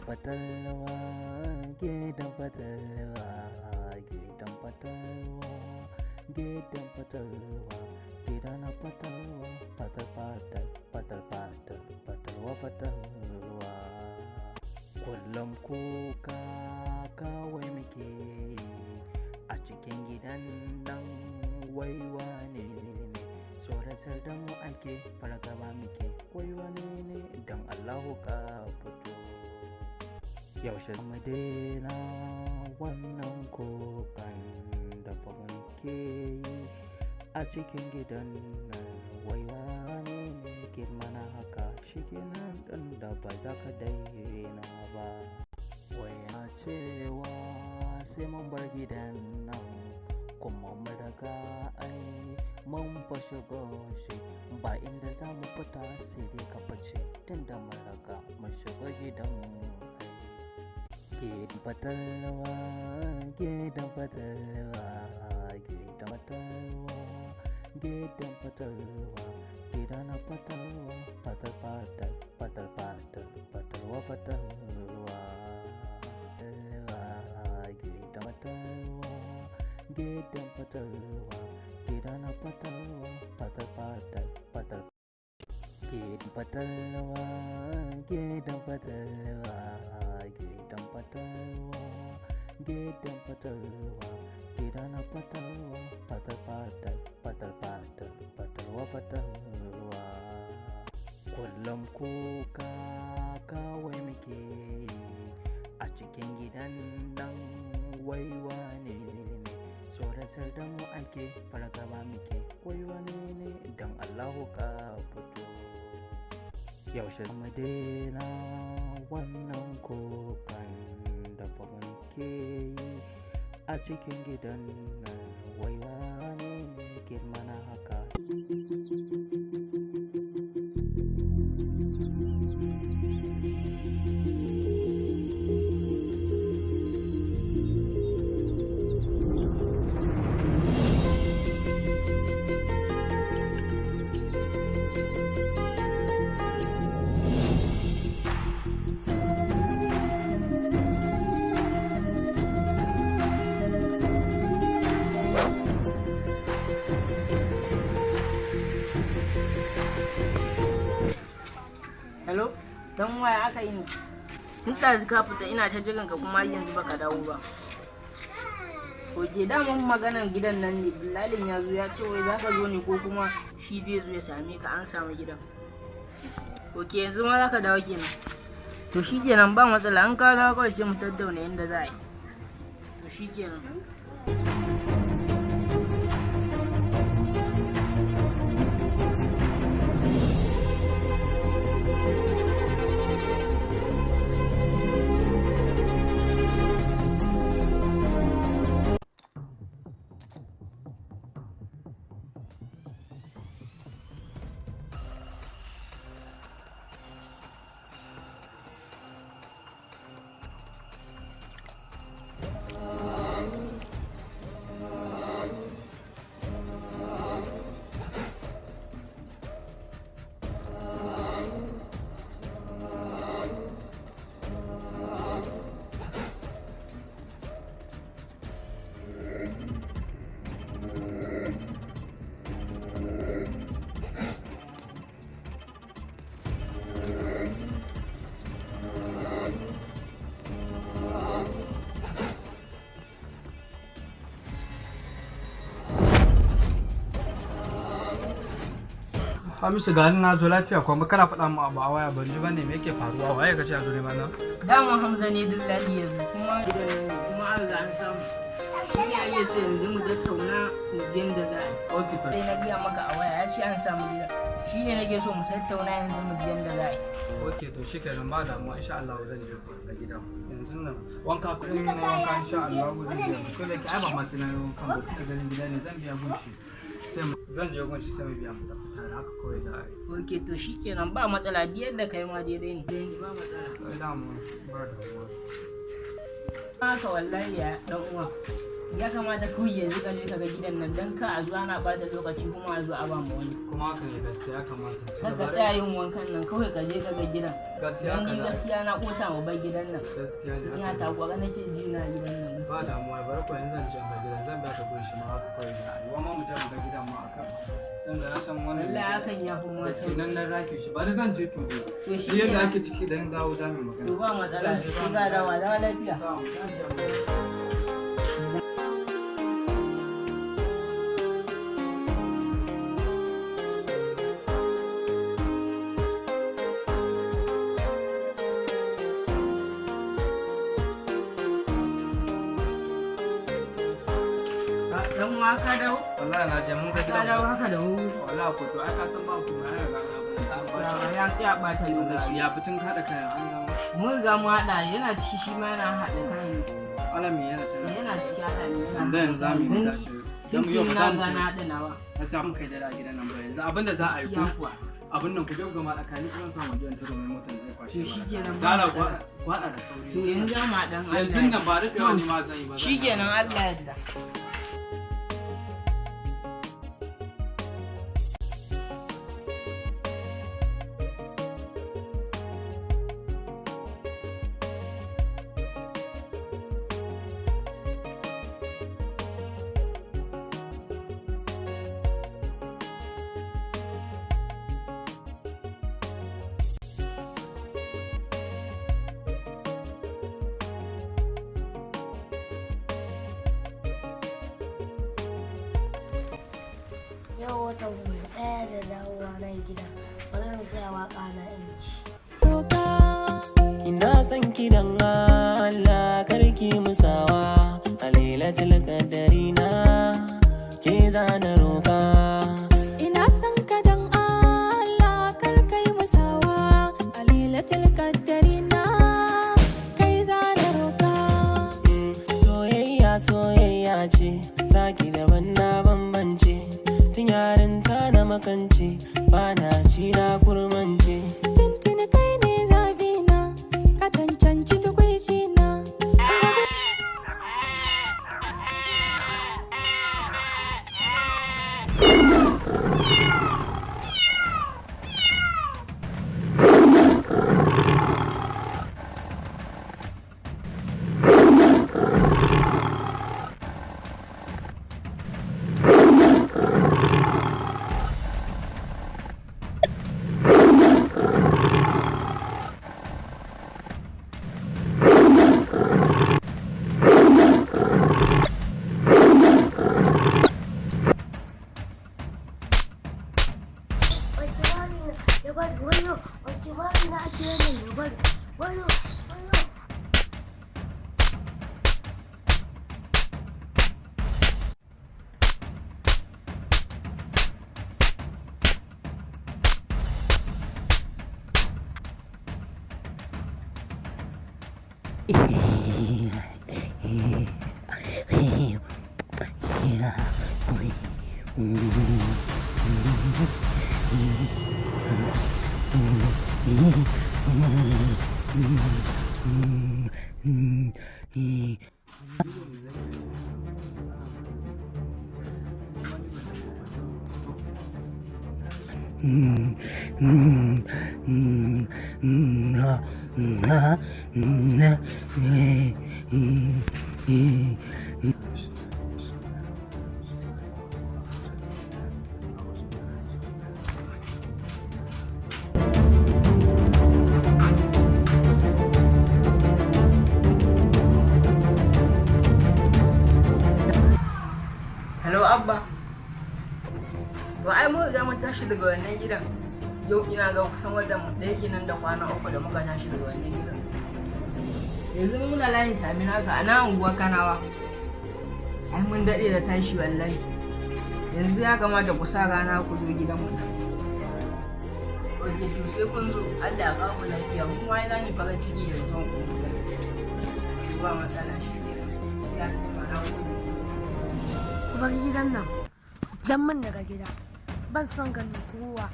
fatalwa, gidan fatalwa, gidan fatalwa, gidan fatalwa, gidan fatalwa, fatalwa, fatalwa. Kullum kuka kawai muke a cikin gidan nan, waiwa ne tsoratar da mu ake, fargaba muke, waiwa ne don Allahu ka fito. Yaushe mu daina wannan kokan da fa muke yi a cikin gidan nan, waiwa ne ke mana haka, shi kenan ɗin da ba za ka daina ba. Waya cewa sai mun bar gidan nan, kuma mun daga ai mun fashe goshi, ba inda za mu fita sai dai ka fice, tun da mun daga mun shiga gidan ai. Gidan fatalwa, gidan fatalwa, gidan fatalwa, gidan fatalwa, gidan fatalwa, fatalwa, fatalwa. Gidan fatalwa, gidan fatalwa, gidan fatalwa, gidan fatalwa, gidan fatalwa, gidan fatalwa, gidan fatalwa, gidan fatalwa, fatalwa, fatalwa. Kullum kuka kawai muke a cikin gidan nan, waiwa ne tsoratar da mu ake, fargaba muke, waiwa ne don Allahu ka fito. Yaushe mu daina wannan kokan da fa muke yi a cikin gidan nan, waiwa ne ke mana haka. Hello, dan waya aka yi ne? Sun ɗazu ka fita, ina ta jiran ka kuma yanzu baka dawo ba. Oke, daman maganan gidan nan ne, lalin ya zo ya ce wai zaka zo ne ko kuma shi zai zo ya same ka, an samu gidan. Oke, yanzu ma zaka dawo kenan. To shi kenan, ba matsala, an ka dawo kawai sai mu tattauna yadda za a yi. To shi kenan. Hamisu ga na zo lafiya kuma kana faɗa mu abu a waya ban ji bane me yake faruwa, waye kace a zo ne mana? Dama Hamza ne dillali yanzu kuma an ga an samu. Shi ne ake so yanzu mu tattauna mu je yadda za a yi. Okay to. Sai na biya maka a waya ya ce an samu gida. Shi ne nake so mu tattauna yanzu mu je yadda za a yi. Okay to shikenan ba damuwa insha Allah zan je ga gidan. Yanzu nan wanka kuɗin na wanka insha Allah zan je. Ko da ke ai ba masu nan wankan ba kuma ganin gida ne zan biya gunshi. Zan je gunshi sai mu biya mu tafi tare haka kawai za a yi. Okay to shikenan ba matsala, duk yadda kai ma daidai ne. Ba matsala. Ai damu ba damuwa. Haka wallahi ya dan uwa. Ya kamata kawai yanzu ka je ka ga gidan nan don ka a zo ana ɓata lokaci kuma a zo a ba mu wani. Kuma haka ne gaskiya ya kamata. Kar ka tsaya yin wankan nan kawai ka je ka ga gidan. Gaskiya Don ni gaskiya na ƙosa mu bar gidan nan. Gaskiya ne. Ina takwara nake ji na gidan nan. Ba damuwa bari ko yanzu zan je ga gidan zan biya ka gurin shi ma haka kawai da ai. Wa mu je mu ga gidan ma akan. Dan da na san wannan. Allah hakan ya fi ma sai. Nan nan rake shi bari zan je to. To shi yadda ake ciki dan dawo za mu magana. To ba matsala shi ga dawa da lafiya. Dan uwa ka dawo? Wallahi na je mun ga gidan. Ka dawo haka da wuri. Wallahi ko to ai ka san ba ku ai ga na Ya tsaya ɓata lokaci. ya fitin kada kayan an gama. Mun riga mu haɗa yana ciki shi ma yana haɗa kayan. Alami yana cikin. Yana ciki haɗa ne. Da yanzu za mu yi dace. Dan mu yau ba za mu gana haɗa nawa. Na sa mun kai da gidan nan ba yanzu abinda za a yi ko abin nan ku je ga ma tsakani kuma sa mu gidan ta domin motar zai kwashe. Dala kwada da sauri. To yanzu za mu haɗan Allah. Yanzu nan ba rufewa ne ma zan yi ba. Shikenan Allah ya yarda. Yau wata ɗaya da dawowa na gida, bari mu tsaya waƙa na inci. Ina son kidan Allah karki musawa a lailatul qadari na ke zana roƙa. Ina son ka dan Allah kar kai musawa a lailatul qadari na kai zana roƙa. Soyayya ce taki daban na bambance tun yarinta na makance ba na ci na kurmance. Tuntuni kai ne zabi na ka cancanci tukwici na. Ya bari wayo, wanke bari na ake yin ya bari wayo, wayo. Hello Abba. To ai mu riga mun tashi daga wannan gidan. Yau ina ga kusan wadda da yake nan da kwana 3 da muka tashi daga wannan gidan. Yanzu muna layin sami naka a nan unguwar Kanawa. Ai mun daɗe da tashi wallahi. Yanzu ya kamata ku sa rana ku zo gidan mu. Oke to sai kun zo Allah ya kawo lafiya mu ma ya gani farin ciki da zuwan ku. Ba matsala shi ne. Ya kuma na ku. Ku bar gidan nan, dan min daga gida, ban son ganin kowa.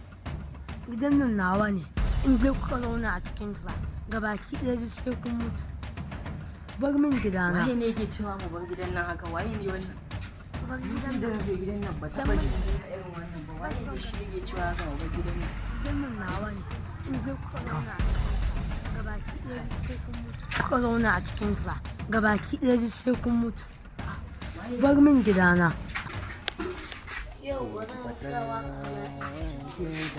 Gidan nan nawa ne, in bai kuka zauna a cikinsa, gabaki ɗaya sai kun mutu. bar min gidana. Waye ne yake cewa mu bar gidan nan haka? Waye ne wannan? Ku bar gidan Da nan. zo gidan nan ba ta bari irin wannan ba. Waye ne shi yake cewa haka mu bar gidan nan? Gidan nan nawa ne. In dai kuka zauna a cikin gabaki ɗaya sai kun mutu. Kuka zauna a cikin sa gabaki ɗaya sai kun mutu. Bar min gidana. Yau wannan sawa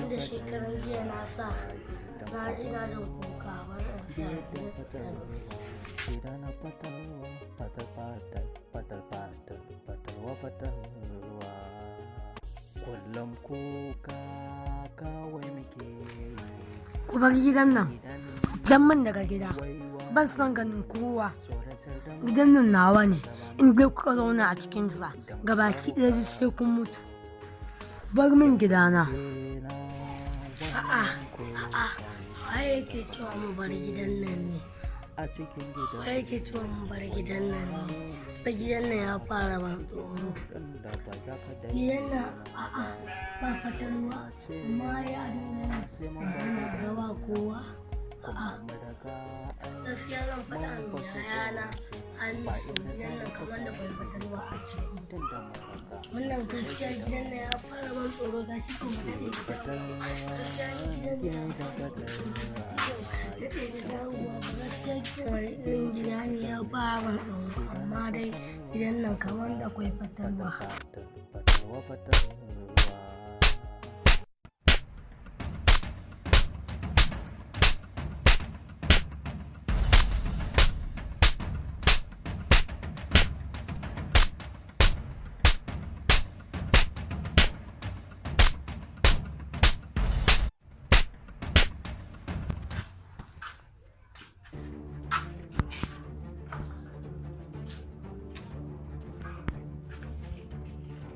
da shekaran jiya na sa na ina jin kuka wannan sa gidana fatalwa fatalwa kullum kuka kawai muke ku bar gidan nan. Dan man daga gida ban son ganin kowa. Gidan nan nawa ne. In dai kuka zauna a cikin sa gabaki ɗaya sai kun mutu. Bar min gidana. Waye yake cewa mu bar gidan nan ne? a cikin gida Waye yake cewa mu bar gidan nan ne? Ba gidan nan ya fara ban tsoro. da ba za ka da Gidan nan ba fatalwa amma ya dinga yana gaba kowa. Gaskiya zan faɗa min yayana Hamisu gidan nan kamar da bai fatalwa a ciki. Wannan gaskiya gidan nan ya fara ban tsoro gashi kuma da ke gaskiya gidan nan irin gida ne ya fara ban tsoro amma dai gidan nan kamar da kwai fatalwa.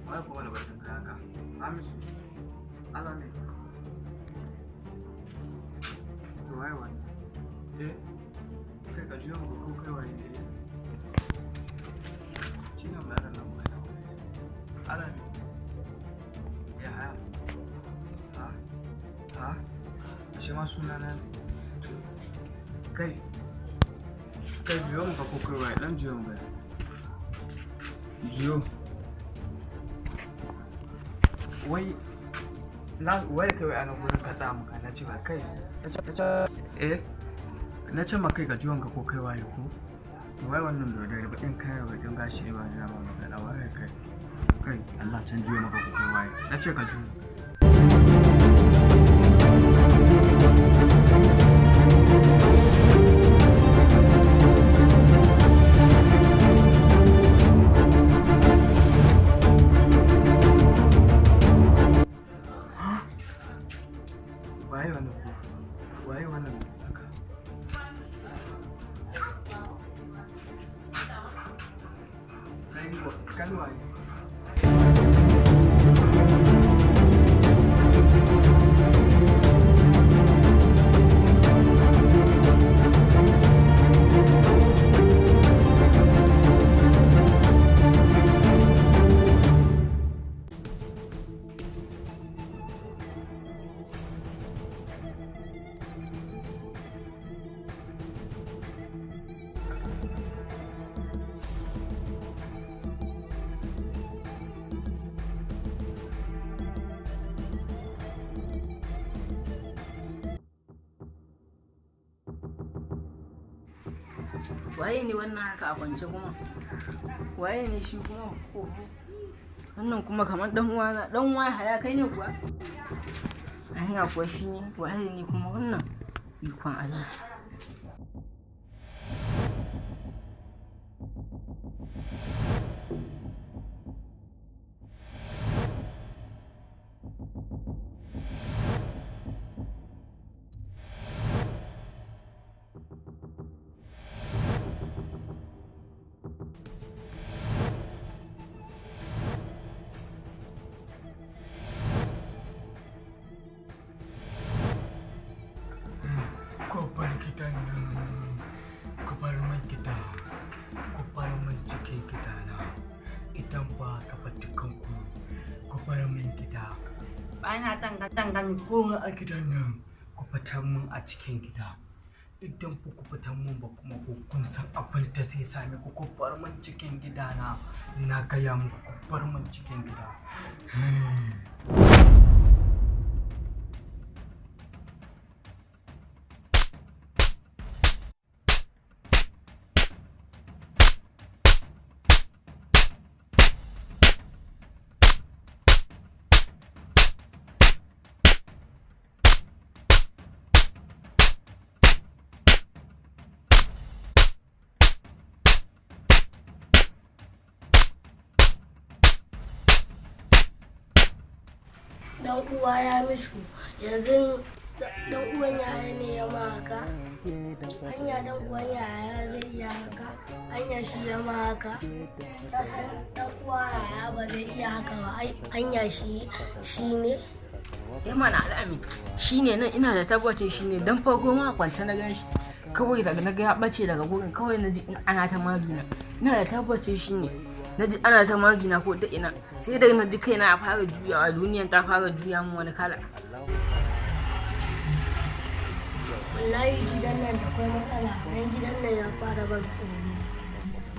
Wai kuma wani bakin kaya ka? Hamisu, Allah ne. To waye wani? Kai ka jiyo mu ko kai waye ne? Shi ne mai nan mai nan. Allah ne. Ya haya. Ha? Shi ma suna na ne. Kai jiyo mu ko kai waye? Dan jiyo mu. Jiyo. Wai kai a nan gurin ka tsaya maka na ce ba kai na ce ma kai ga jiwon ka ko kai waye ko to wai wannan dodar bakin kai bakin gashi ne ba na ma magana waye kai Allah can jiyo maka ko kai waye na ce ka jiyo waye wannan haka kan waye Waye ne wannan haka a kwance kuma? Waye ne shi kuma? Wannan kuma kamar dan uwana, dan uwa haya kai ne kuwa? Hanya kuwa shi ne, waye ne kuma wannan? Ikon Allah. Kofar gidan nan, kofar man gida, kofar man cikin gidana. Idan ba ka fata kanku, kofar man gida. Ba na tangan kowa a gidan nan, ku fitar min a cikin gida. idan ku fitan mun ba kuma ku kun san abin da zai same ku ku bar min cikin gidana. Na gaya muku ku bar min cikin gida. Dan uwa ya musu yanzu dan uwan yaya ne ya maka hanya dan uwan yaya zai iya haka hanya shi ya maka kasan dan uwa yaya ba zai iya haka ba hanya shi ne mana al'amin shi ne nan ina da tabbacin shi ne don farko ma kwance na gan shi kawai daga na ga ya ɓace daga gurin kawai na ji ana ta magina ina da tabbacin shi ne na ji ana ta magina ko ta ina sai da na ji kaina a fara juyawa duniyan ta fara juya min wani kala. Wallahi gidan nan da kwai matsala dan gidan nan ya fara ban tsoro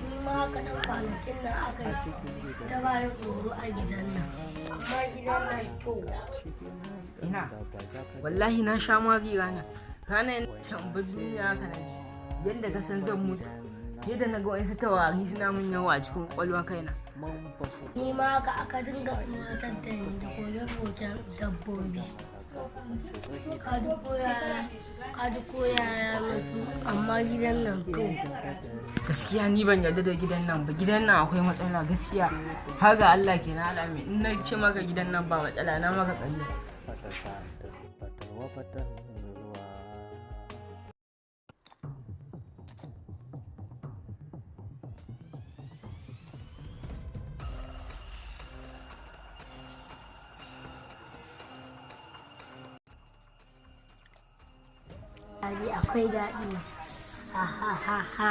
ni ma haka dan kwanakin nan aka yi ta bani tsoro a gidan nan amma gidan nan to ina wallahi na sha magi ranar can ba duniya haka na yadda ka san zan mutu yadda na ga wasu taurari suna mun yawa a cikin kwalwa kaina. Ni ma haka aka dinga matar da ni da koke-koken dabbobi. Ka ji koyaya mutu amma gidan nan to. Gaskiya ni ban yarda da gidan nan ba, gidan nan akwai matsala gaskiya. Har ga Allah ke na alami in na ce maka gidan nan ba matsala na maka ƙarya. Akwai daɗi. Ha ha ha ha.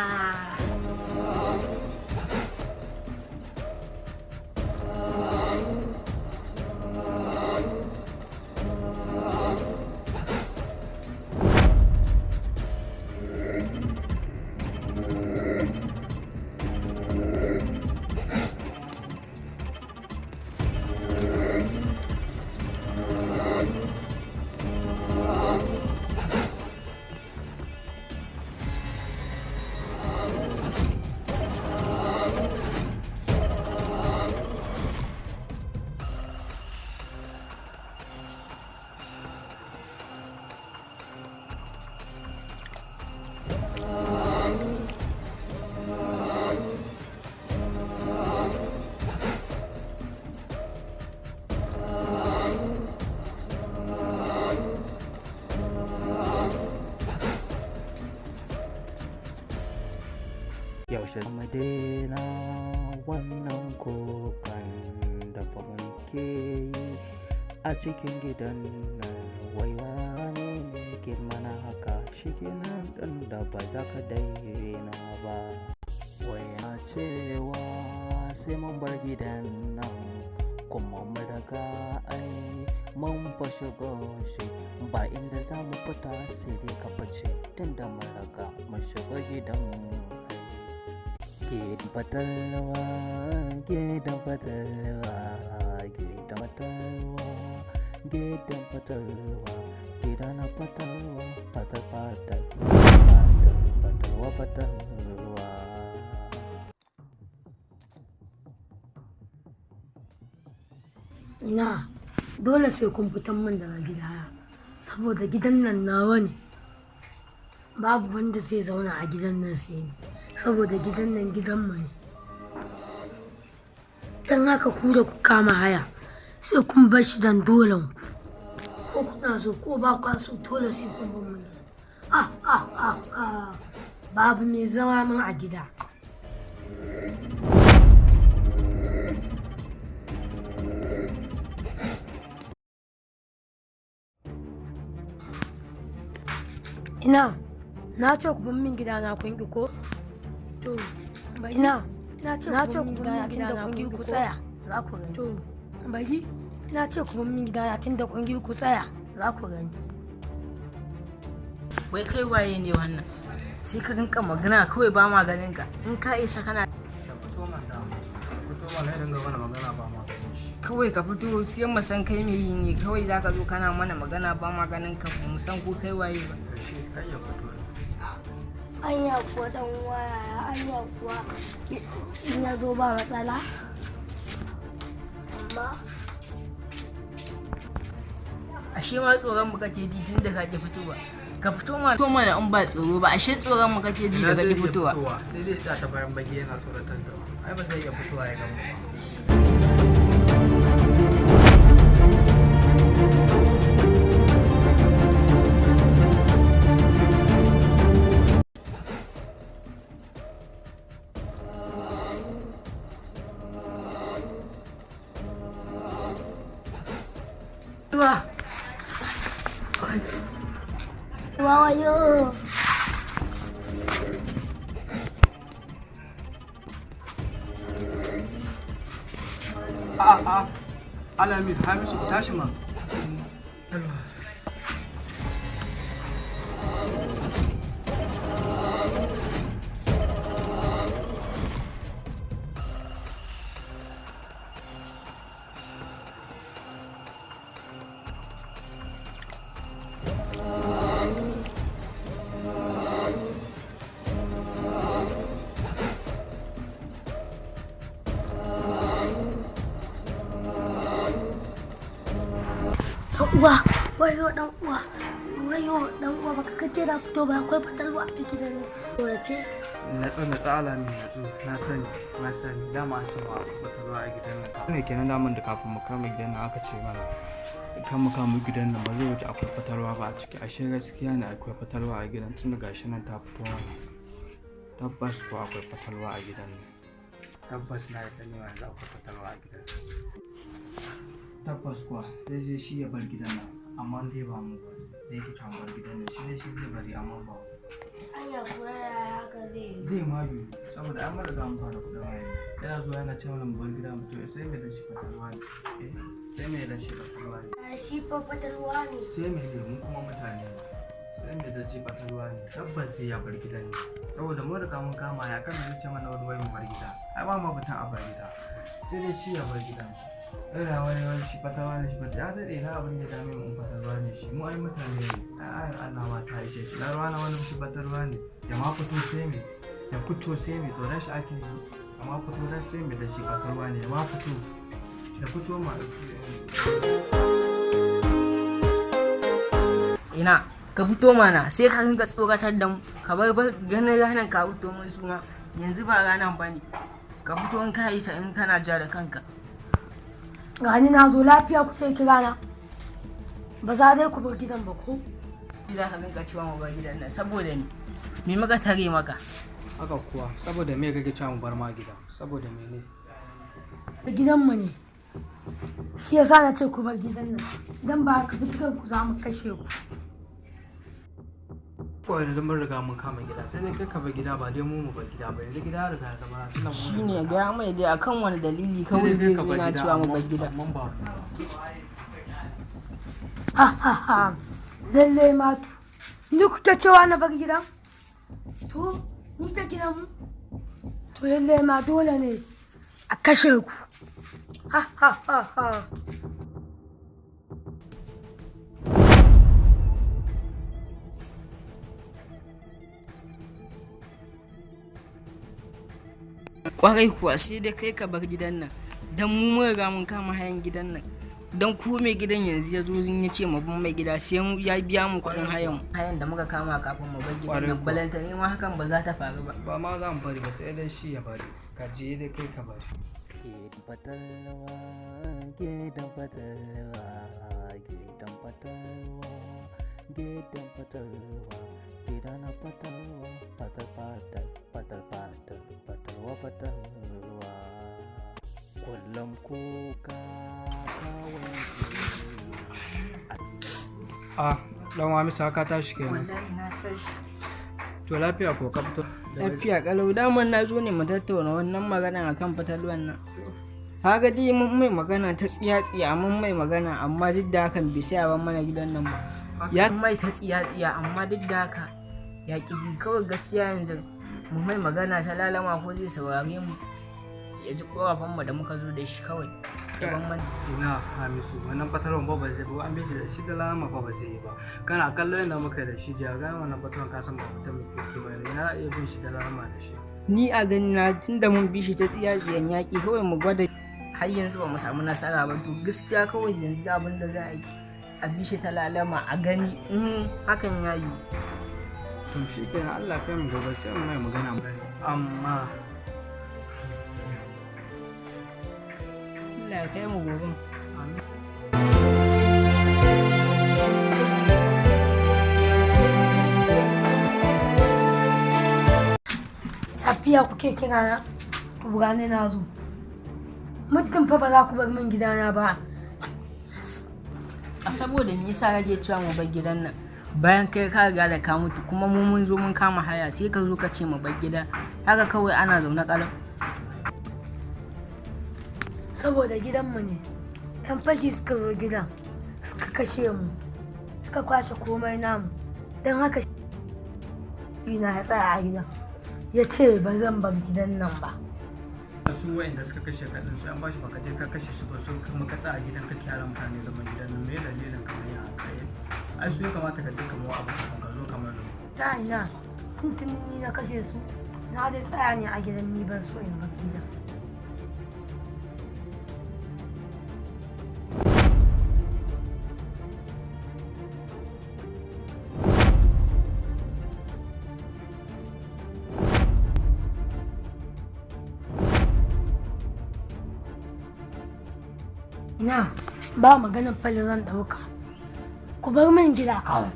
Yaushe zama daina wannan kokan da fa muke yi a cikin gidan nan waiwa ne ke mana haka shi kenan ɗan da ba za ka daina ba. Waya cewa sai mun bar gidan nan kuma mu daga ai mun fashe goshi ba inda za mu fita sai dai ka fice tun da mun raga mun shiga gidan gidan fatalwa gidan fatalwa gidan fatalwa gidan fatalwa gidan fatalwa fatalwa fatalwa. Ina dole sai kun fitan min daga gida saboda gidan nan nawa ne babu wanda zai zauna a gidan nan sai ni saboda gidan nan gidan mu ne dan haka ku da ku kama haya sai kun bar shi dan dolen ku ko kuna so ko ba ku so dole sai kun bar mun babu mai zama min a gida. Ina na ce ku min gida na kun ki ko to ba ina na ce ku min gida na tunda kun ki ku tsaya za ku gani to bari na ce ku min gida na tunda kun ki ku tsaya za ku gani. wai kai waye ne wannan? Sai ka rinka magana kawai ba ma ganin ka. In ka isa kana fito man da fito man ne dinga mana magana ba ma kawai ka fito sai mu san kai me yi ne, kawai zaka zo kana mana magana ba ma ganin ka, mu san ko kai waye ba. shi kai ya fito Anya kuwa dan waya, anya kuwa in ya zo ba matsala. Amma Ashe ma tsoron mu kake ji tun da kake fitowa. Ka fito mana in ba tsoro ba, ashe tsoron mu kake ji da kake fitowa. sai dai ta bayan bage yana tsoratar da ai ba zai iya fitowa ya gamu ba wayo. Alamin Hamisu ku tashi man Uwa, wayo dan uwa baka kace da fito ba, akwai fatalwa a gidan nan. Wace? natsa Alamin natsu na sani dama an ce ma akwai fatalwa a gidan nan ne kenan daman da kafin mu kama gidan nan aka ce mana kan mu kama gidan nan ba zai wuce akwai fatalwa ba a ciki. Ashe gaskiya ne akwai fatalwa a gidan tun da gashi nan ta fito mana. Tabbas ko akwai fatalwa a gidan nan. Tabbas na yi tani yanzu akwai fatalwa a gidan nan. Tabbas kuwa zai je shi ya bar gidan nan amma dai ba mu ba da yake can bar gidan nan shi zai bari amma ba Anya kuwa ya haka zai ma yi saboda an mara gamu fara kudin waye yana zuwa yana ce mana mu bar gida mu to sai mai dan shi fatalwa ne sai mai dan shi fatalwa ne shi fa fatalwa ne. sai mai ne mu kuma mutane ne sai mai dan shi fatalwa ne tabbas sai ya bar gidan ne saboda mun riga mun kama ya kan zai ce mana wani wai mu bar gida ai ba ma butan a bar gida sai dai shi ya bar gidan. Ina wani shi fatalwa ne shi ya daɗe na abin da dame mu fatalwa ne shi mu ai mutane ne ai Allah ma ta ishe shi na ruwa na wani shi fatalwa ne ya ma fito sai me ya fito sai me to dan shi ake yi amma fito dan sai me da shi fatalwa ne ya ma fito ya fito ma Ina ka fito mana sai ka rinka tsoratar da mu, ka bar ganin ranar ka fito mun suna yanzu ba ranar ba ne. Ka fito in ka isa in kana ja da kanka. Gani na zo lafiya kuke kira na. Ba za dai ku bar gidan ba ko? Za ka rinka cewa mu bar gidan nan saboda me maka tare maka? haka kuwa saboda me kake cewa mu bar ma gida saboda mene Gidanmu ne. Shi yasa na ce ku bar gidan nan. Dan ba ka fitar ku za mu kashe ku. ko yanzu mun riga mun kama gida sai dai kai ka bar gida ba dai mu bar gida ba yanzu gida riga ya zama tunda mu Shine ga mai dai akan wani dalili kawai zai zo yana cewa mu bar gida. mun ba Ha. Lalle matu. Ni kuke cewa na bar gidan? To, ni ta gidan mu? To lalle ma dole ne a kashe ku. Ha. Kwarai kuwa sai dai kai ka bar gidan nan. Dan mu mun riga mun kama hayan gidan nan. Dan ku mai gidan yanzu ya zo zin ya ce mu bin mai gida sai ya biya mu kuɗin hayan da muka kama kafin mu bar gidan nan. Balanta ne ma hakan ba za ta faru ba. ba ma za mu bari ba sai dai shi ya bari ka je dai kai ka bari Gidan fatalwa, gidan fatalwa, gidan fatalwa, gidan fatalwa, gidan fatalwa, fatalwa, fatalwa. Kullum kuka kawai dan wa misa ka tashi kenan to lafiya ko ka fito Lafiya kalau daman na zo ne mu tattauna wannan magana akan fatalwan nan. Kaga dai mun mai magana ta tsiya mun mai magana amma duk da hakan bai sai ban mana gidan nan ba. ya mai ta tsiya amma duk da haka ya ƙi ji. Kawai gaskiya yanzu mu mai magana ta lalama ko zai saurare mu ya ji ƙorafinmu da muka zo da shi kawai. Ina Hamisu wannan fatalwan ba zai ba, an bishi da shi da lalama ba zai yi ba. Kana kallon yadda muka da shi jiya, gane wannan fatalwan ka san ba fita mai kirki ba ne, na iya bin shi da lalama da shi. Ni a gani na tunda mun bi shi ta tsiyan yaƙi kawai mu gwada har yanzu ba mu samu nasara ba, to gaskiya kawai yanzu abin da za a yi a bi shi ta lalama a gani in hakan ya yi. To shi kenan Allah kai mu gobe sai mu mai magana mu gani. Amma Allah kai mu gobe. Lafiya kuke kira na? Ku gane na zo. Muddin fa ba za ku bar min gidana ba. A saboda me yasa kake cewa mu bar gidan nan? Bayan kai ka riga da ka mutu kuma mu mun zo mun kama haya sai ka zo ka ce mu bar gida. Haka kawai ana zaune kalam. Saboda gidanmu ne. 'Yan fashi suka zo gidan suka kashe mu, suka kwashe komai namu. Don haka shi na ya tsaya a gidan. Ya ce ba zan bar gidan nan ba. su wa'inda suka kashe kaɗin su an bashi baka je ka kashe su ba, su kuma ka tsaya a gidan kake yaran mutane zaman gidan nan, me dalilin kamar ya kai? Ai su ya kamata ka je ka mawa abu ka zo kamar da Ta ina tuntuni ni na kashe su, na dai tsaya ne a gidan, ni ban so in bar gidan. Ina ba maganin fali zan ɗauka, ku bar min gida kawai.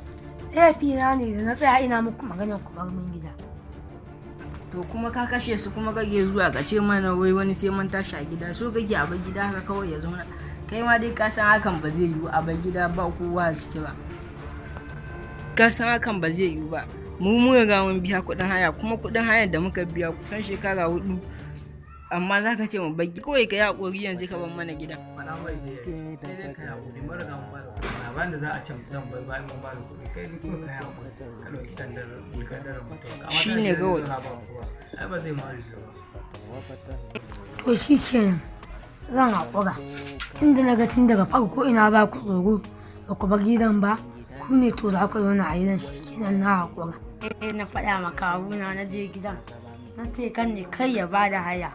Laifina ne da na tsaya ina muku maganin ku bar min gida. To kuma ka kashe su kuma kake zuwa ka ce mana wai wani sai mun tashi a gida, so kake a bar gida haka kawai ya zauna. Kai ma dai ka san hakan ba zai yiwu a bar gida ba kowa a ciki ba. Ka san hakan ba zai yiwu ba. Mu mun riga mun biya kuɗin haya, kuma kuɗin hayar da muka biya kusan shekara 4. Amma za ka ce mu bar kawai ka yi haƙuri yanzu ka bar mana gida. Fana mai sai dai ka yi haƙuri, mun riga mun bada kuɗi, bayan da za a ce mutum bai bayan mun bada kuɗi, kai ni kuma ka yi haƙuri ka ɗauki kandarar mutuwa. Shi ne kawai. Ai ba zai ma riga ba. To shi kenan zan haƙura. Tun da na ga tun daga farko ina ba ku tsoro ba ku bar gidan ba, ku ne to za ku zauna a gidan, shi kenan na haƙura. Na faɗa ma kawuna na je gidan, na ce kan ne kai ya bada haya.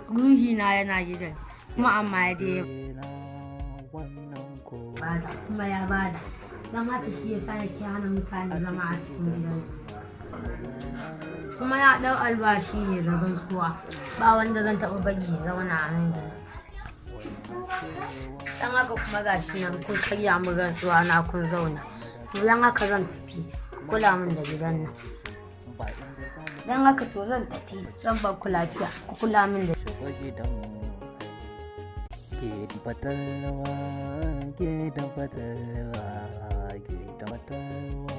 Ruhi na yana gidan kuma amma ya je kuma ya bada. Don haka shi ya sa yake hana mutane zama a cikin gidan. Kuma ya ɗau albashi ne da rantsuwa, ba wanda zan taɓa bagi ya zauna a nan gidan. Don haka kuma ga shi nan kun karya mu rantsuwa na kun zauna. Don haka zan tafi, kula min da gidan nan. Don haka to zan tafi, zan ba ku lafiya, ku kula min da gidan fatalwa, gidan fatalwa, gidan fatalwa,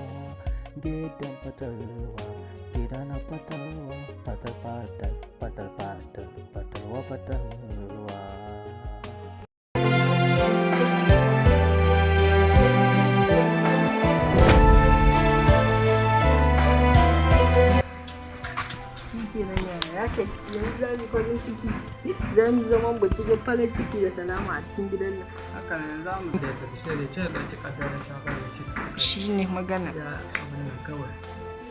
gidan fatalwa, gidan fatalwa, fatal fatal fatal fatal fatalwa fatalwa. Yanzu za mu farin ciki, za mu zama mu cikin farin ciki da salama a cikin gidan nan. Haka ne za mu da tafi sai da ce da ci kaddarar shafar da ci. Shi ne magana. Ya abin nan kawai.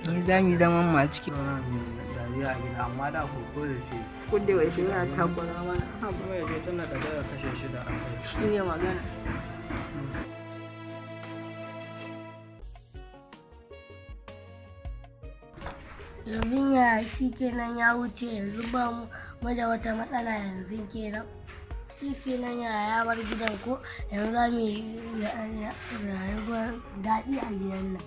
Ni za mu zama mu a ciki. Dariya a gida amma da ko da ce. Kun da wace yana takura mana. Kuma ya je tana kaddarar kashe shi da akai. Shi ne magana. domin ya shi kenan ya wuce, yanzu ba mu da wata matsala yanzu kenan. Shi kenan ya bar gidan ko yanzu za mu yi rayuwar daɗi a gidan nan.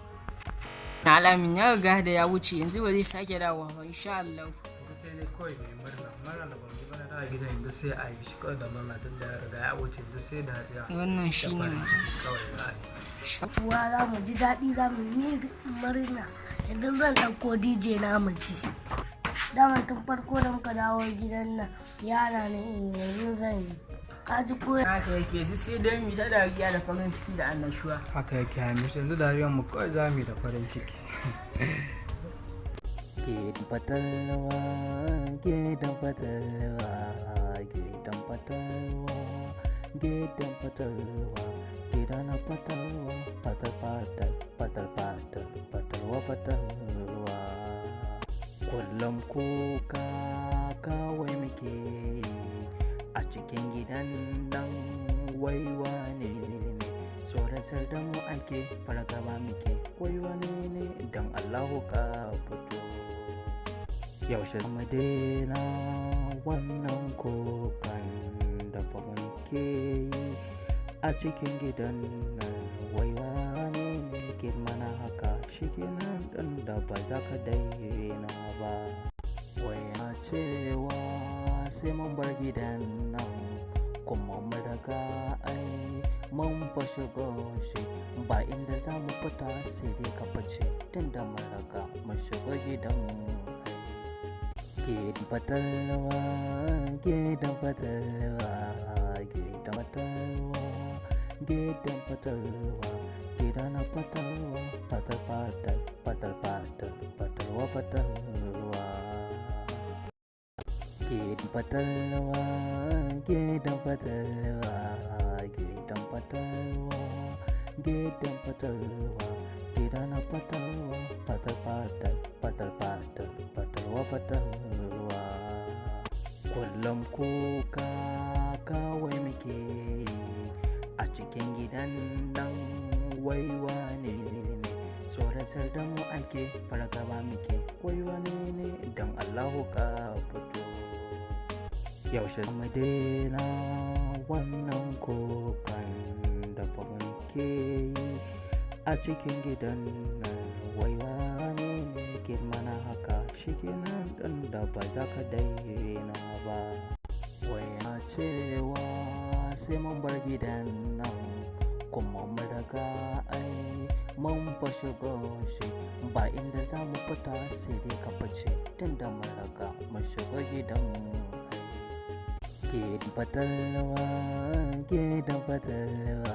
Alamin ya riga da ya wuce, yanzu ba zai sake dawowa ba insha Allah. Sai dai kawai mai murna da ban ji bana da gidan yanzu sai a yi shi kawai da murna tun da ya riga ya wuce, yanzu sai da ya. Wannan shi ne. Kawai za a yi. Kuwa za mu ji daɗi, za mu yi murna. Idan zan ɗauko DJ na mu ci. Daman tun farko da muka dawo gidan nan yara ne yanzu zan yi. ka ji ko haka yake su sai dai mu ta dariya da farin ciki da annashuwa. haka yake Hamisu, yanzu dariyar mu kawai za mu yi da farin ciki. gidan fatalwa, gidan fatalwa, gidan fatalwa, gidan fatalwa, gidan fatalwa, fatal fatal, fatal fatal, fatalwa fatalwa. Kullum kuka kawai muke yi a cikin gidan nan, wai wane ne tsoratar da mu ake, fargaba muke, wai wane ne don Allahu ka fito. Yaushe mu daina wannan kukan da fa muke yi a cikin gidan nan, wai wane ne ke mana haka, shi kenan ɗin da ba za ka daina ba. Wai na cewa sai mun bar gidan nan, kuma mun riga ai mun fashe goshi, ba inda za mu fita sai dai ka fice, tun da mun riga mun shiga gidan ai. Gidan fatalwa, gidan fatalwa, gidan fatalwa, gidan fatalwa, gidan fatalwa, fatal fatal, fatal fatal, fatalwa fatalwa. Gidan fatalwa, gidan fatalwa, gidan fatalwa, gidan fatalwa, gidan fatalwa, fatal fatal, fatal fatal, fatalwa fatalwa. Kullum kuka kawai muke yi a cikin gidan nan, wai wane ne tsoratar da mu ake, fargaba muke, wai wane ne don Allahu ka fito. Yaushe mu daina wannan kukan da fa muke yi a cikin gidan nan, wai wane ne ke mana haka, shi kenan ɗin da ba za ka daina ba. Wai na cewa sai mun bar gidan nan, kuma mun riga ai mun fashe goshi, ba inda za mu fita sai dai ka fice, tun da mun riga mun shiga gidan ai. Gidan fatalwa, gidan fatalwa.